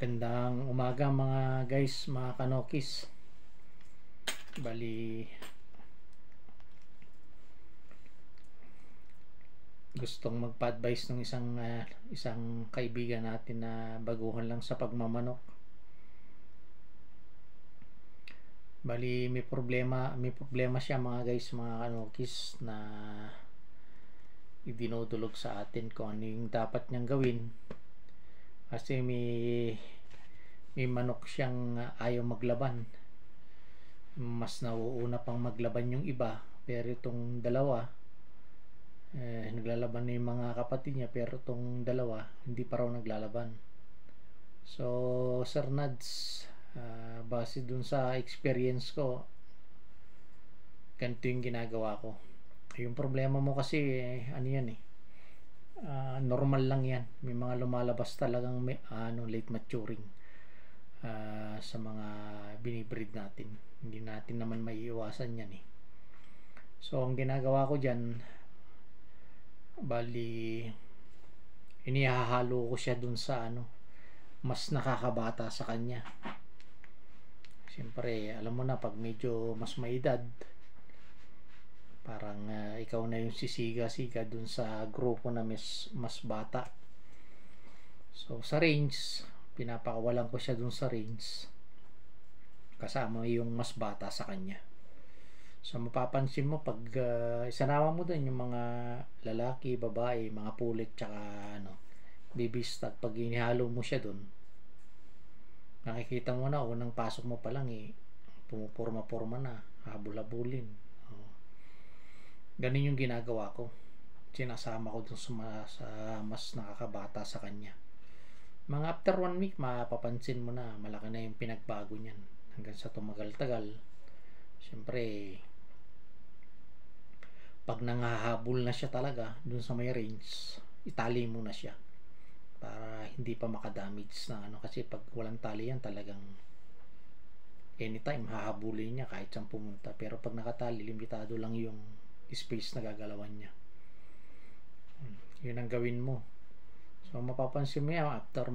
Magandang umaga mga guys, mga kanokis. Bali, gustong magpa-advise ng isang kaibigan natin na baguhan lang sa pagmamanok. Bali, may problema siya mga guys, mga kanokis, na idinudulog sa atin kung ano yung dapat niyang gawin. Kasi may manok siyang ayaw maglaban. Mas nauuna pang maglaban yung iba, pero itong dalawa naglalaban na yung mga kapatid niya, pero itong dalawa hindi pa raw naglalaban. So Sir Nads, base dun sa experience ko, ganito yung ginagawa ko. Yung problema mo kasi ano yan normal lang yan. May mga lumalabas talagang late maturing sa mga binibreed natin. Hindi natin naman maiiwasan yan . So ang ginagawa ko dyan, bali inihahalo ko siya dun sa mas nakakabata sa kanya. Siyempre alam mo na, pag medyo mas may edad, parang ikaw na yung sisiga-siga dun sa grupo na mas bata. So sa range, pinapakawalan ko siya dun sa range kasama yung mas bata sa kanya. So mapapansin mo pag isanama mo dun yung mga lalaki, babae, mga pulit, tsaka baby stag, pag inihalo mo siya dun, nakikita mo na unang pasok mo pa lang pumupurma-purma na, habul-habulin. Ganun yung ginagawa ko. Sinasama ko dun sa mas nakakabata sa kanya. Mga after 1 week, mapapansin mo na malaki na yung pinagbago niyan. Hanggang sa tumagal-tagal, siyempre pag nangahabol na siya talaga dun sa may range, itali mo na siya para hindi pa makadamage na kasi pag walang tali yan, talagang anytime hahabulin niya kahit saan pumunta. Pero pag nakatali, limitado lang yung space na gagalawan niya. Yun ang gawin mo. So mapapansin mo yan after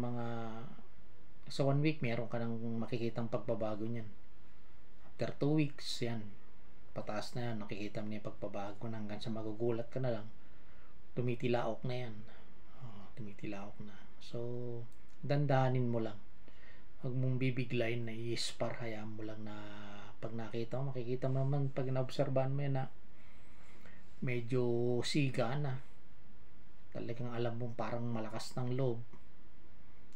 sa 1 week, meron ka nang makikitang pagbabago niyan. After 2 weeks, yan, pataas na yan, nakikita mo na yung pagbabago na, hanggang sa magugulat ka na lang, tumitilaok na yan. Tumitilaok na. So dandahanin mo lang, huwag mong bibiglayin na i-spar. Hayaan mo lang na pag nakita mo, makikita mo naman pag naobserbahan mo yan na medyo siga na, talagang alam mo parang malakas ng loob,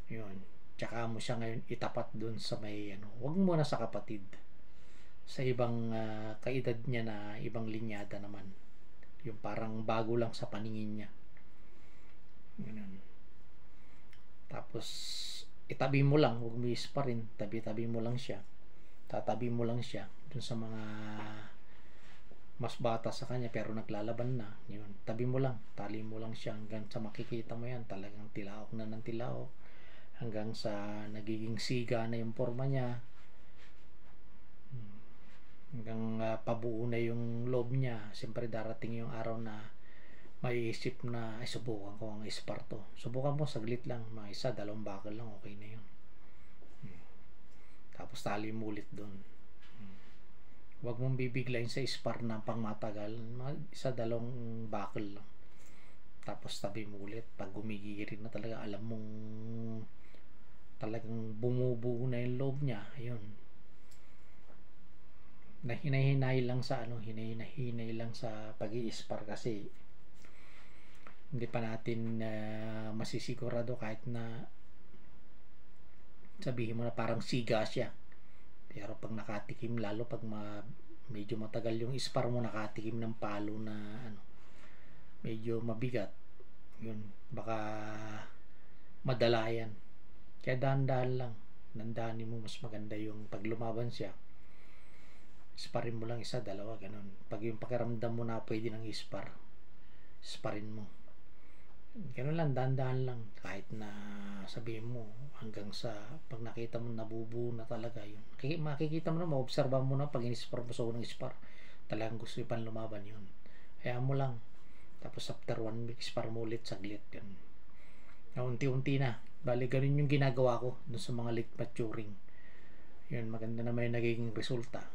yun, tsaka mo siya ngayon itapat dun sa may huwag mo na sa kapatid, sa ibang kaedad niya na ibang linyada naman, yung parang bago lang sa paningin niya. Ganun. Tapos itabi mo lang, huwag mo ispa rin, tabi mo lang siya, tatabi mo lang siya dun sa mga mas bata sa kanya pero naglalaban na, yun, tabi mo lang, tali mo lang siya hanggang sa makikita mo yan talagang tilaok na ng tilaok, hanggang sa nagiging siga na yung forma niya, hanggang pabuo na yung loob niya. Siyempre darating yung araw na maiisip na subukan ko ang ispar to. Subukan mo saglit lang, mga 1-2 bakal lang, okay na yun. Tapos tali mo ulit doon. Huwag mong bibiglayin sa ispar na pang matagal, 1-2 bakal lang, tapos tabi mo ulit. Pag gumigirit na talaga, alam mong talagang bumubuo na yung loob niya, ayun, hinay-hinay lang sa pag-i-ispar, kasi hindi pa natin masisigurado kahit na sabihin mo na parang siga siya. Pero pag nakatikim, lalo pag medyo matagal yung ispar mo, nakatikim ng palo na medyo mabigat, yun, baka madala yan. Kaya dahan-dahan lang, dandahanin mo, mas maganda yung pag lumaban siya, isparin mo lang 1-2, ganun. Pag yung pakiramdam mo na pwede nang isparin mo, ganun lang, dahan-dahan lang. Kahit na sabihin mo hanggang sa pag nakita mo nabubuo na talaga, yun, makikita mo na, maobserba mo na pag in-ispar mo sa unang ispar, talagang gusto yung lumaban, yun, hayaan mo lang. Tapos after 1 week, ispar mo ulit saglit, yun, unti-unti na, Bali, ganun yung ginagawa ko dun sa mga late maturing. Yun, maganda naman yung nagiging resulta.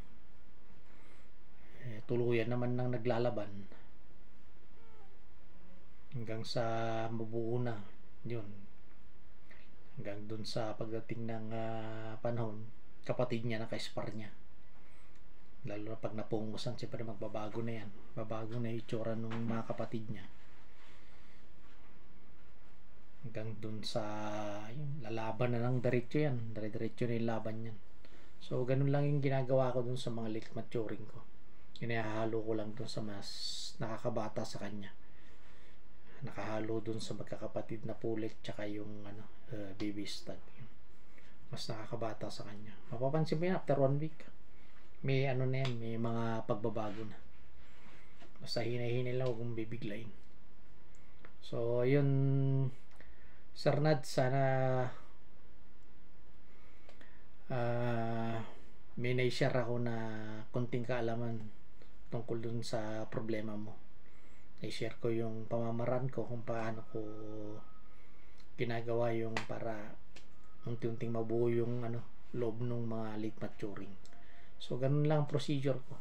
Tuluyan naman ng naglalaban hanggang sa mabuo na. Yun, hanggang dun sa pagdating ng panahon, kapatid niya naka-spar niya. Lalo na pag napungusan, siyempre magbabago na yan. Babago na yung itsura ng mga kapatid niya. Hanggang dun sa yun, lalaban na ng diretso yan. Diretso na yung laban yan. So, ganun lang yung ginagawa ko dun sa mga late maturing ko. Inahalo ko lang dun sa mas nakakabata sa kanya. Nakahalo dun sa magkakapatid na pulit tsaka yung baby stud. Mas nakakabata sa kanya. Mapapansin mo yan after 1 week. May na yan, may mga pagbabago na. Basta hinay-hinay lang, huwag mong bibiglayin. So, yun, Sir Nad, sana may na-share ako na konting kaalaman tungkol dun sa problema mo. I-share ko yung pamamaraan ko kung paano ko ginagawa yung para unti-unting mabuo yung loob ng mga late maturing. So, ganun lang ang procedure ko.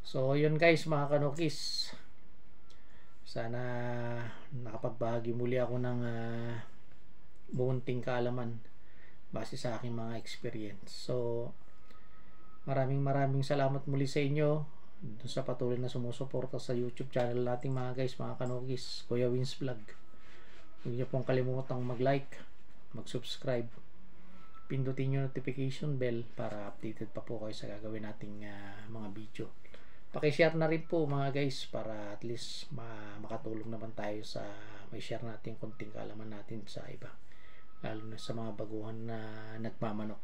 So, yun guys, mga kanukis. Sana nakapagbahagi muli ako ng buunting kaalaman base sa aking mga experience. So, maraming salamat muli sa inyo dun sa patuloy na sumusuporta sa YouTube channel natin mga guys, mga kanukis, Kuya Wins Vlog. Huwag niyo pong kalimutang mag-like, mag-subscribe, pindutin yung notification bell para updated pa po kayo sa gagawin nating mga video. Paki-share na rin po mga guys para at least makatulong naman tayo sa may share natin konting kaalaman natin sa iba, lalo na sa mga baguhan na nagmamanok.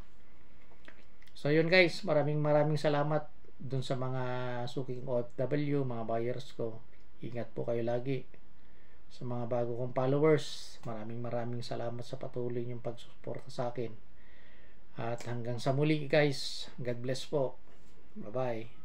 So yun guys, maraming salamat dun sa mga suking OFW, mga buyers ko. Ingat po kayo lagi. Sa mga bago kong followers, maraming salamat sa patuloy niyong pagsuporta sa akin. At hanggang sa muli guys, God bless po. Bye bye.